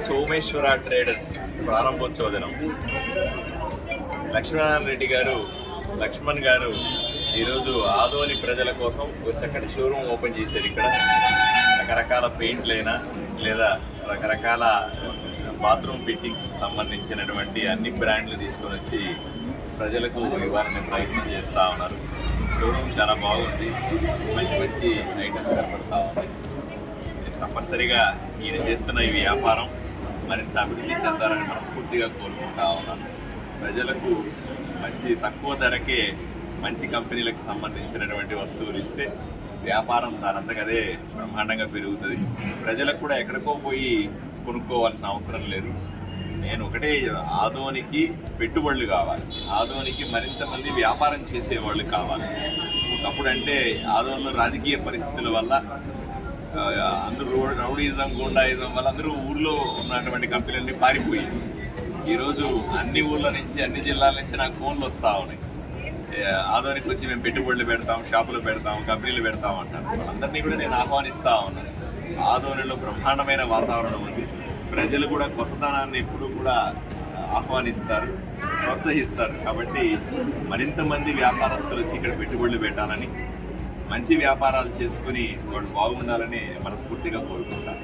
Someshwara traders ప్రారంభోత్సవ దినం. లక్ష్మీనారాయణ రెడ్డి గారు, లక్ష్మణ్ గారు ఈరోజు ఆదోని ప్రజల కోసం ఒక చక్కటి షోరూమ్ ఓపెన్ చేశారు. ఇక్కడ రకరకాల పెయింట్లైనా లేదా రకరకాల బాత్రూమ్ ఫిట్టింగ్స్ సంబంధించినటువంటి అన్ని బ్రాండ్లు తీసుకొని వచ్చి ప్రజలకు ఇవ్వాలనే ప్రయత్నం చేస్తూ ఉన్నారు. షోరూమ్ చాలా బాగుంది, మంచి మంచి ఐటమ్స్ కనపడతా ఉన్నాయి. తప్పనిసరిగా ఈయన చేస్తున్న ఈ వ్యాపారం మరింత అభివృద్ధి చెందాలని మనస్ఫూర్తిగా కోరుకుంటా ఉన్నాను. ప్రజలకు మంచి తక్కువ ధరకే మంచి కంపెనీలకు సంబంధించినటువంటి వస్తువులు ఇస్తే వ్యాపారం దానంతకదే బ్రహ్మాండంగా పెరుగుతుంది. ప్రజలకు కూడా ఎక్కడికో పోయి కొనుక్కోవాల్సిన అవసరం లేదు. నేను ఒకటే, ఆదోనికి పెట్టుబడులు కావాలి, ఆదోనికి మరింత మంది వ్యాపారం చేసేవాళ్ళు కావాలి. ఒకప్పుడంటే ఆదోనిలో రాజకీయ పరిస్థితుల వల్ల అందరూ రౌడీజం, గుండాయిజం వల్ల అందరూ ఊళ్ళో ఉన్నటువంటి కంపెనీలన్నీ పారిపోయాయి. ఈరోజు అన్ని ఊళ్ళ నుంచి, అన్ని జిల్లాల నుంచి నాకు ఫోన్లు వస్తూ ఉన్నాయి. ఆదోనికి వచ్చి మేము పెట్టుబడులు పెడతాం, షాపులు పెడతాం, కంపెనీలు పెడతాం అంటారు. అందరినీ కూడా నేను ఆహ్వానిస్తూ ఉన్నాను. ఆదోనిలో బ్రహ్మాండమైన వాతావరణం ఉంది. ప్రజలు కూడా కొత్తదనాన్ని ఎప్పుడూ కూడా ఆహ్వానిస్తారు, ప్రోత్సహిస్తారు. కాబట్టి మరింత మంది వ్యాపారస్తులు వచ్చి ఇక్కడ పెట్టుబడులు పెట్టాలని, మంచి వ్యాపారాలు చేసుకుని వాళ్ళు బాగుండాలని మనస్ఫూర్తిగా కోరుకుంటాను.